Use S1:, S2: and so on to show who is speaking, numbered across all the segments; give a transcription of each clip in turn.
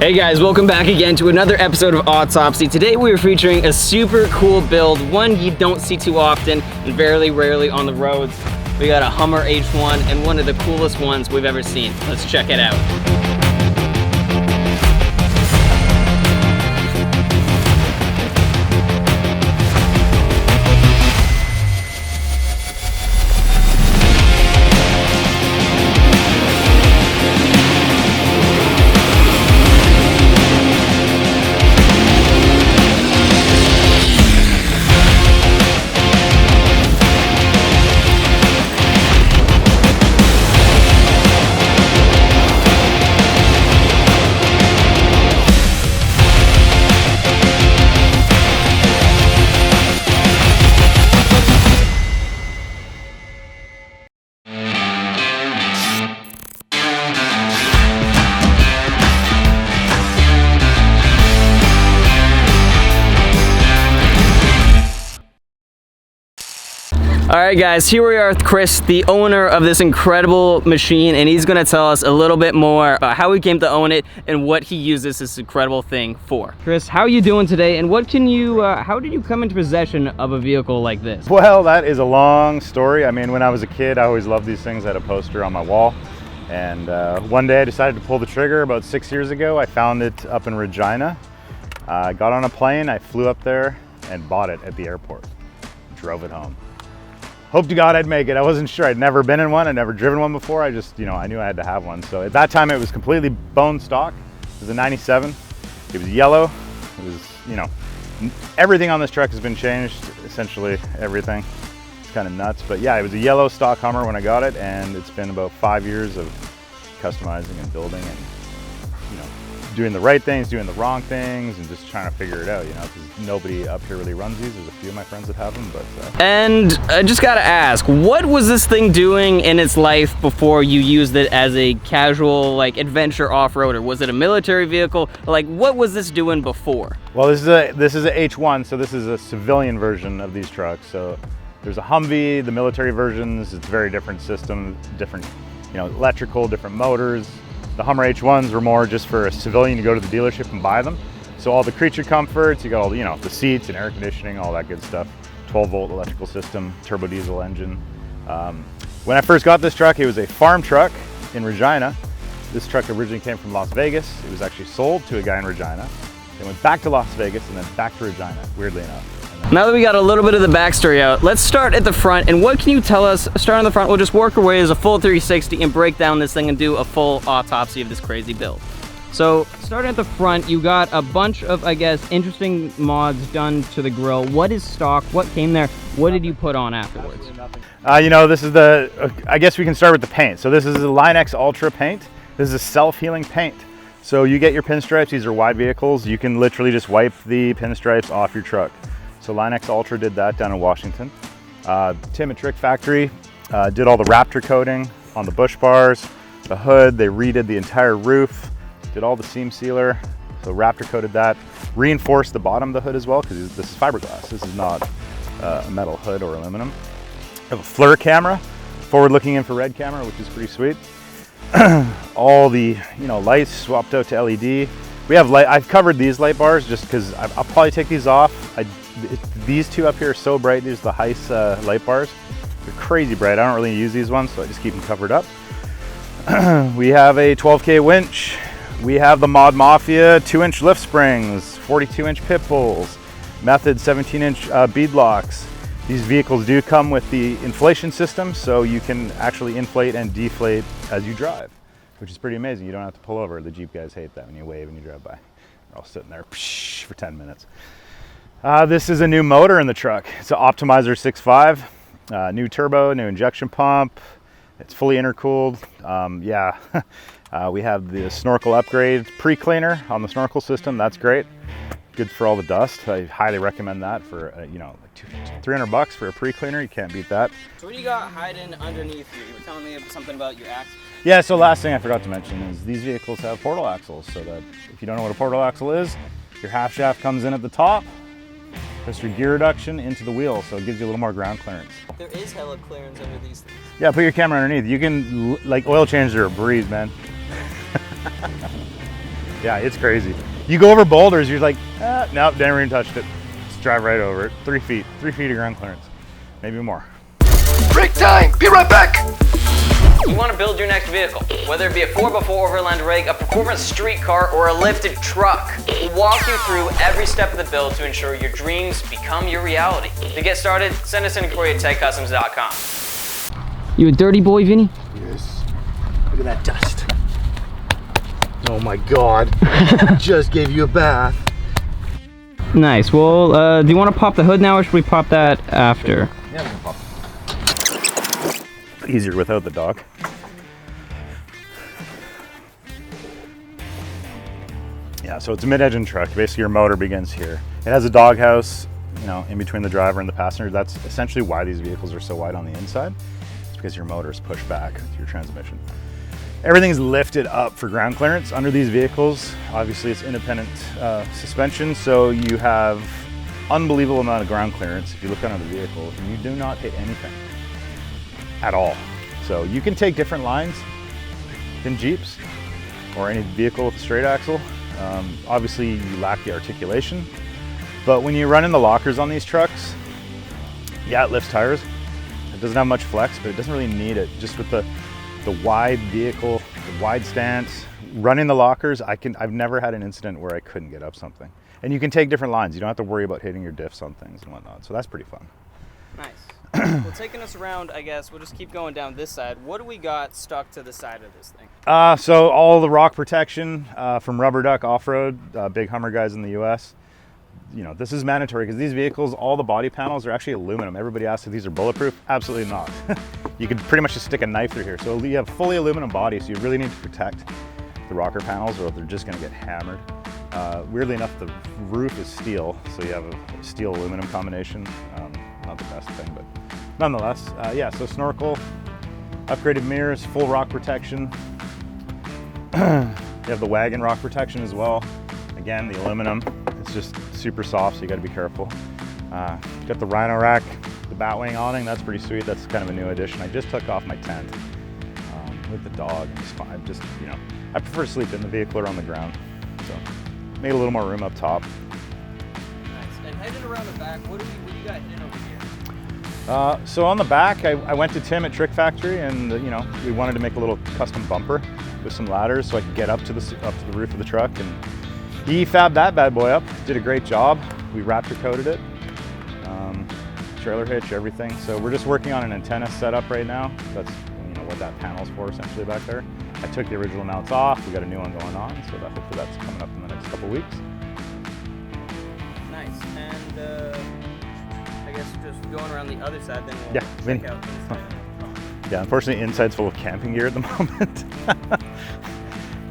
S1: Hey guys, welcome back again to another episode of Autopsy. Today we are featuring a super cool build, one you don't see too often and very rarely on the roads. We got a Hummer H1 and one of the coolest ones we've ever seen. Let's check it out. All right guys, here we are with Chris, the owner of this incredible machine, and he's gonna tell us a little bit more about how he came to own it and what he uses this incredible thing for. Chris, how are you doing today, and what can you, how did you come into possession of a vehicle like this?
S2: Well, that is a long story. I mean, when I was a kid, I always loved these things. I had a poster on my wall, and one day I decided to pull the trigger about 6 years ago. I found it up in Regina. I got on a plane, I flew up there and bought it at the airport, drove it home. Hope to God I'd make it. I wasn't sure. I'd never been in one. I'd never driven one before. I just, I knew I had to have one. So at that time, it was completely bone stock. It was a 97. It was yellow. It was, everything on this truck has been changed. Essentially everything. It's kind of nuts. But yeah, it was a yellow stock Hummer when I got it. And it's been about 5 years of customizing and building and, doing the right things, doing the wrong things, and just trying to figure it out, because nobody up here really runs these. There's a few of my friends that have them, but...
S1: And I just gotta ask, what was this thing doing in its life before you used it as a casual, adventure off-roader? Was it a military vehicle? What was this doing before?
S2: Well, this is a H1, so this is a civilian version of these trucks. So there's a Humvee, the military versions, it's a very different system, different, electrical, different motors. The Hummer H1s were more just for a civilian to go to the dealership and buy them. So all the creature comforts, you got all the, the seats and air conditioning, all that good stuff. 12-volt electrical system, turbo diesel engine. When I first got this truck, it was a farm truck in Regina. This truck originally came from Las Vegas. It was actually sold to a guy in Regina. It went back to Las Vegas and then back to Regina, weirdly enough.
S1: Now that we got a little bit of the backstory out, let's start at the front. And what can you tell us? Start on the front, we'll just work our way as a full 360 and break down this thing and do a full autopsy of this crazy build. So starting at the front, you got a bunch of, I guess, interesting mods done to the grille. What is stock? What came there? What did you put on afterwards?
S2: This is the, I guess we can start with the paint. So this is a Line X Ultra paint. This is a self-healing paint. So you get your pinstripes, these are wide vehicles. You can literally just wipe the pinstripes off your truck. So Line X Ultra did that down in Washington. Tim at Trick Factory did all the Raptor coating on the bush bars, the hood. They redid the entire roof, did all the seam sealer. So Raptor coated that, reinforced the bottom of the hood as well, because this is fiberglass. This is not a metal hood or aluminum. I have a FLIR camera, forward-looking infrared camera, which is pretty sweet. All the lights swapped out to LED. We have light. I've covered these light bars just because I'll probably take these off. These two up here are so bright. These are the Heiss light bars. They're crazy bright. I don't really use these ones, so I just keep them covered up. We have a 12K winch. We have the Mod Mafia 2-inch lift springs, 42-inch pit bulls, Method 17-inch bead locks. These vehicles do come with the inflation system, so you can actually inflate and deflate as you drive, which is pretty amazing. You don't have to pull over. The Jeep guys hate that when you wave and you drive by. They're all sitting there for 10 minutes. This is a new motor in the truck. It's an Optimizer 6.5, new turbo, new injection pump. It's fully intercooled. We have the snorkel upgrade pre-cleaner on the snorkel system. That's great. Good for all the dust. I highly recommend that for, $300 for a pre-cleaner. You can't beat that.
S1: So what do you got hiding underneath here? You were telling me something about your axle.
S2: Yeah, so last thing I forgot to mention is these vehicles have portal axles, so that if you don't know what a portal axle is, your half shaft comes in at the top, puts your gear reduction into the wheel, so it gives you a little more ground clearance.
S1: There is hella clearance under these things.
S2: Yeah, put your camera underneath. You can, oil changes are a breeze, man. Yeah, it's crazy. You go over boulders, you're like, nope, never even touched it. Just drive right over it. 3 feet of ground clearance, maybe more.
S3: Break time, be right back.
S1: You want to build your next vehicle, whether it be a 4x4 overland rig, a performance street car, or a lifted truck. We'll walk you through every step of the build to ensure your dreams become your reality. To get started, send us an inquiry at techcustoms.com. You a dirty boy, Vinny?
S3: Yes. Look at that dust. Oh my God. Just gave you a bath.
S1: Nice. Well, do you want to pop the hood now, or should we pop that after?
S2: Yeah, we can pop it. Easier without the dog. Yeah, so it's a mid-engine truck. Basically, your motor begins here. It has a doghouse, you know, in between the driver and the passenger. That's essentially why these vehicles are so wide on the inside. It's because your motor is pushed back with your transmission. Everything's lifted up for ground clearance under these vehicles. Obviously, it's independent suspension, so you have unbelievable amount of ground clearance. If you look under the vehicle, you do not hit anything at all. So you can take different lines than Jeeps or any vehicle with a straight axle. Obviously, you lack the articulation, but when you run in the lockers on these trucks, yeah, it lifts tires. It doesn't have much flex, but it doesn't really need it. Just with the wide vehicle, the wide stance, running the lockers, I've never had an incident where I couldn't get up something. And you can take different lines. You don't have to worry about hitting your diffs on things and whatnot. So that's pretty fun.
S1: Nice. Well, taking us around, I guess, we'll just keep going down this side. What do we got stuck to the side of this thing?
S2: So all the rock protection from Rubber Duck Off-Road, big Hummer guys in the US. You know, this is mandatory because these vehicles, all the body panels are actually aluminum. Everybody asks if these are bulletproof. Absolutely not. You could pretty much just stick a knife through here. So you have fully aluminum body, so you really need to protect the rocker panels or they're just gonna get hammered. Weirdly enough, the roof is steel, so you have a steel aluminum combination. Not the best thing, but nonetheless, yeah, so snorkel, upgraded mirrors, full rock protection. You have the wagon rock protection as well. Again, the aluminum, it's just super soft, so you gotta be careful. Got the Rhino rack, the Batwing awning, that's pretty sweet. That's kind of a new addition. I just took off my tent with the dog. I'm just, you know, I prefer to sleep in the vehicle or on the ground. So made a little more room up top.
S1: Nice. And heading around the back, what do you got hidden over here?
S2: So on the back, I went to Tim at Trick Factory, and you know, we wanted to make a little custom bumper with some ladders so I could get up to the roof of the truck, and he fabbed that bad boy up. Did a great job. We Raptor coated it, trailer hitch, everything. So we're just working on an antenna setup right now. That's, you know, what that panel's for essentially back there. I took the original mounts off. We got a new one going on, so that hopefully that's coming up in the next couple weeks.
S1: Nice. And I guess just going around the other side, then we'll
S2: Yeah,
S1: check out inside.
S2: Yeah, unfortunately, inside's full of camping gear at the moment.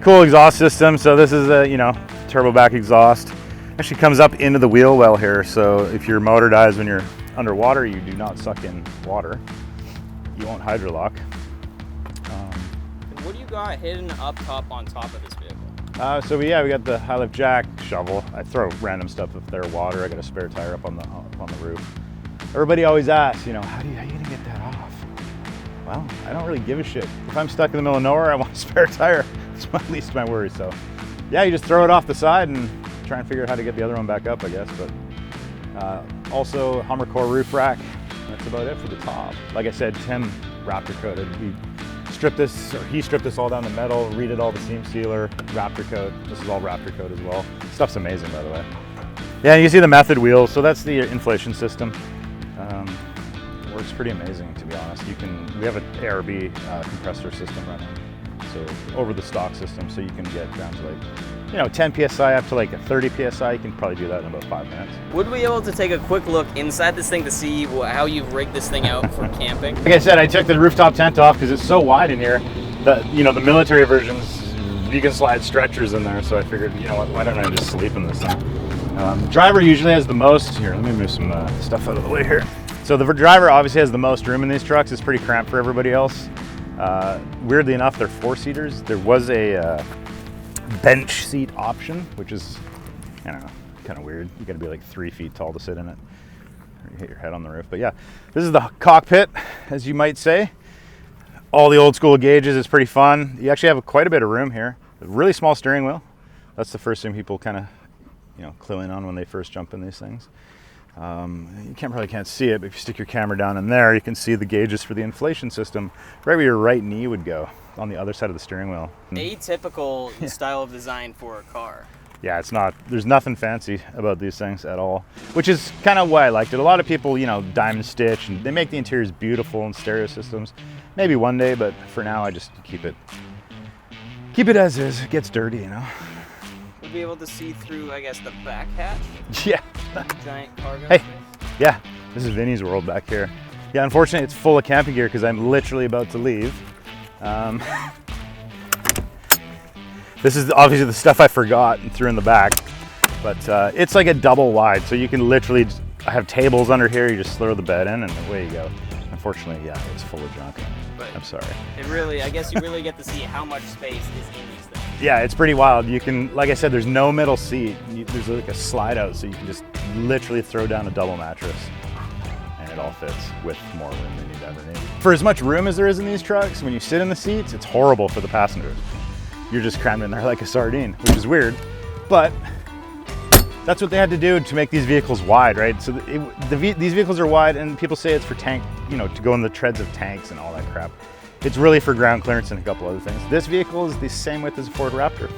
S2: Cool exhaust system. So this is a, you know, turbo back exhaust. Actually comes up into the wheel well here. So if your motor dies when you're underwater, you do not suck in water. You won't hydrolock.
S1: What do you got hidden up top on top of this vehicle?
S2: So we got the high lift jack, shovel. I throw random stuff if there's water. I got a spare tire up on the roof. Everybody always asks, you know, how are you gonna get that off? Well, I don't really give a shit. If I'm stuck in the middle of nowhere, I want a spare tire. It's at least my worry. So yeah, you just throw it off the side and try and figure out how to get the other one back up, I guess. But also Hummer Core roof rack. That's about it for the top. Like I said, Tim Raptor coated. He stripped this all down the metal, redid all the seam sealer, Raptor coat. This is all Raptor coat as well. Stuff's amazing, by the way. Yeah, you can see the method wheels. So that's the inflation system. Works pretty amazing, to be honest. We have an ARB compressor system running, so over the stock system, so you can get down to, like, you know, 10 psi up to like a 30 psi. You can probably do that in about 5 minutes.
S1: Would we be able to take a quick look inside this thing to see how you've rigged this thing out for camping?
S2: Like I said, I took the rooftop tent off because it's so wide in here. The military versions, you can slide stretchers in there. So I figured, you know what, why don't I just sleep in this thing? Driver usually has the most. Here, let me move some stuff out of the way here. So the driver obviously has the most room in these trucks. It's pretty cramped for everybody else. Weirdly enough, they're 4-seaters. There was a bench seat option, which is, I don't know, kind of weird. You gotta be like 3 feet tall to sit in it, or you hit your head on the roof. But yeah, this is the cockpit, as you might say. All the old school gauges. It's pretty fun. You actually have quite a bit of room here. A really small steering wheel, That's the first thing people kind of, you know, clue in on when they first jump in these things. You probably can't see it, but if you stick your camera down in there, you can see the gauges for the inflation system right where your right knee would go on the other side of the steering wheel.
S1: Atypical style of design for a car.
S2: Yeah, it's not, there's nothing fancy about these things at all, which is kind of why I liked it. A lot of people, you know, diamond stitch, and they make the interiors beautiful and stereo systems. Maybe one day, but for now I just keep it as is. It gets dirty, you know.
S1: We'll be able to see through, I guess, the back hatch.
S2: Yeah.
S1: Giant cargo
S2: Hey,
S1: space.
S2: yeah, this is Vinny's world back here. Yeah, unfortunately it's full of camping gear because I'm literally about to leave. This is obviously the stuff I forgot and threw in the back, but it's like a double wide, so you can literally I have tables under here, you just throw the bed in and away you go. Unfortunately, yeah, it's full of junk.
S1: But
S2: I'm sorry.
S1: It really, I guess you really get to see how much space is in these things.
S2: Yeah, it's pretty wild. You can, like I said, there's no middle seat. There's like a slide out, so you can just literally throw down a double mattress and it all fits with more room than you'd ever need. For as much room as there is in these trucks, when you sit in the seats, it's horrible for the passengers. You're just crammed in there like a sardine, which is weird, but that's what they had to do to make these vehicles wide, right? So these vehicles are wide, and people say it's for tank, you know, to go in the treads of tanks and all that crap. It's really for ground clearance and a couple other things. This vehicle is the same width as a Ford Raptor.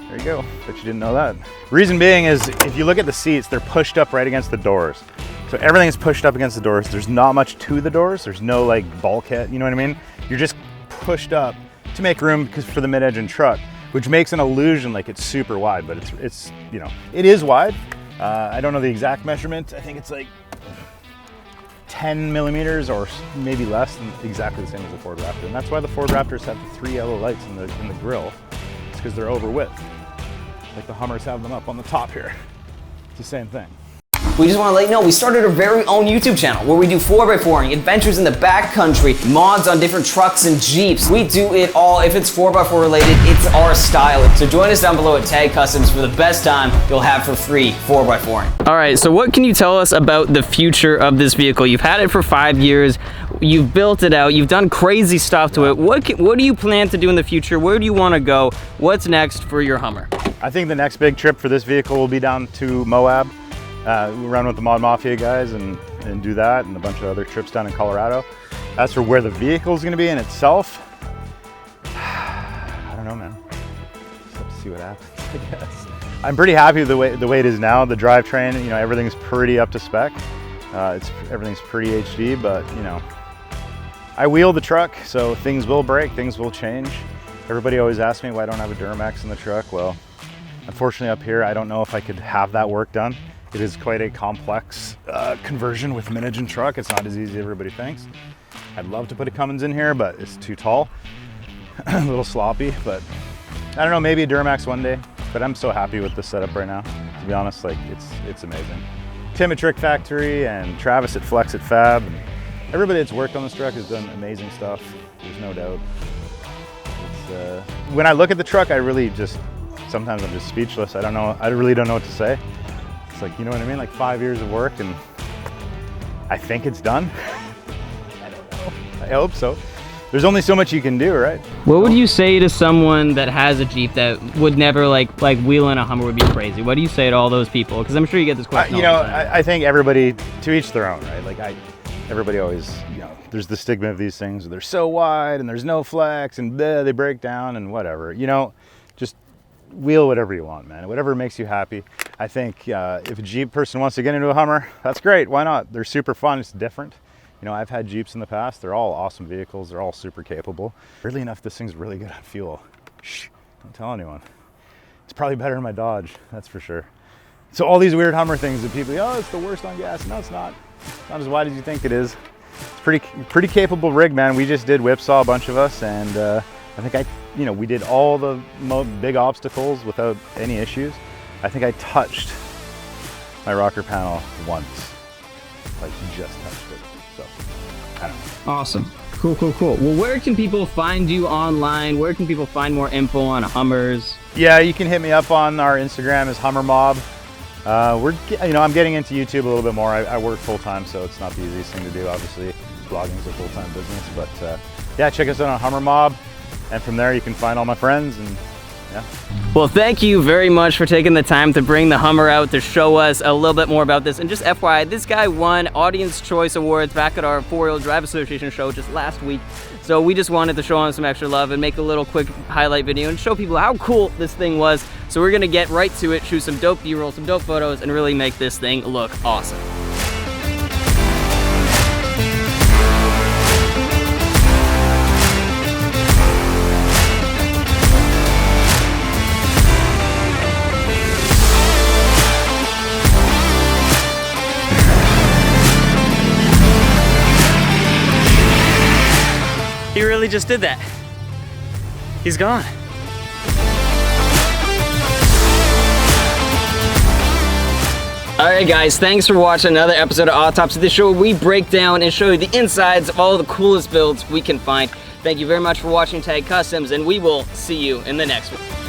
S2: There you go, bet you didn't know that. Reason being is, if you look at the seats, they're pushed up right against the doors. So everything is pushed up against the doors. There's not much to the doors. There's no like bulkhead, you know what I mean? You're just pushed up to make room for the mid-engine truck, which makes an illusion like it's super wide, but it's you know, it is wide. I don't know the exact measurement. I think it's like 10 millimeters or maybe less, than exactly the same as the Ford Raptor. And that's why the Ford Raptors have the 3 yellow lights in the grille. It's because they're over width. Like the Hummers have them up on the top here. It's the same thing.
S1: We just want to let you know we started our very own YouTube channel where we do 4x4ing, adventures in the backcountry, mods on different trucks and Jeeps. We do it all. If it's 4x4 related, it's our style. So join us down below at Tag Customs for the best time you'll have for free 4x4ing. All right, so what can you tell us about the future of this vehicle? You've had it for 5 years. You've built it out. You've done crazy stuff to it. What do you plan to do in the future? Where do you want to go? What's next for your Hummer?
S2: I think the next big trip for this vehicle will be down to Moab. Run with the Mod Mafia guys and do that, and a bunch of other trips down in Colorado. As for where the vehicle is going to be in itself, I don't know, man. Just have to see what happens, I guess. I'm pretty happy with the way it is now. The drivetrain, you know, everything's pretty up to spec. Everything's pretty HD, but you know, I wheel the truck, so things will break, things will change. Everybody always asks me why I don't have a DURAMAX in the truck. Well, unfortunately up here, I don't know if I could have that work done. It is quite a complex conversion with mid-engine truck. It's not as easy as everybody thinks. I'd love to put a Cummins in here, but it's too tall. A little sloppy, but I don't know, maybe a DURAMAX one day. But I'm so happy with this setup right now. To be honest, like it's amazing. Tim at Trick Factory and Travis at Flex at Fab, and everybody that's worked on this truck has done amazing stuff. There's no doubt. When I look at the truck, I really just, sometimes I'm just speechless. I really don't know what to say. It's like, you know what I mean? Like 5 years of work, and I think it's done. I don't know. I hope so. There's only so much you can do, right?
S1: What would you say to someone that has a Jeep that would never like wheeling a Hummer would be crazy? What do you say to all those people? Because I'm sure you get this question.
S2: You know, I think everybody, to each their own, right? Like everybody always, you know, there's the stigma of these things. They're so wide and there's no flex and bleh, they break down and whatever. You know, just wheel whatever you want, man. Whatever makes you happy. I think if a Jeep person wants to get into a Hummer, that's great. Why not? They're super fun. It's different. You know, I've had Jeeps in the past. They're all awesome vehicles. They're all super capable. Weirdly enough, this thing's really good on fuel. Shh, don't tell anyone. It's probably better than my Dodge, that's for sure. So all these weird Hummer things that people, oh, it's the worst on gas. No, it's not. It's not as wide as you think it is. It's pretty capable rig, man. We just did whipsaw, a bunch of us, and I think we did all the big obstacles without any issues. I think I touched my rocker panel once, like just touched it. So, I don't know.
S1: Awesome. Cool. Well, where can people find you online? Where can people find more info on Hummers?
S2: Yeah, you can hit me up on our Instagram as HummerMob. I'm getting into YouTube a little bit more. I work full time, so it's not the easiest thing to do. Obviously, blogging is a full-time business, but yeah, check us out on HummerMob, and from there you can find all my friends and Yeah.
S1: Well, thank you very much for taking the time to bring the Hummer out to show us a little bit more about this. And just FYI, this guy won Audience Choice Awards back at our 4-Wheel Drive Association show just last week. So we just wanted to show him some extra love and make a little quick highlight video and show people how cool this thing was. So we're gonna get right to it, shoot some dope B-roll, some dope photos, and really make this thing look awesome. He really just did that. He's gone. All right, guys, thanks for watching another episode of Autopsy, the show where we break down and show you the insides of all the coolest builds we can find. Thank you very much for watching Tag Customs, and we will see you in the next one.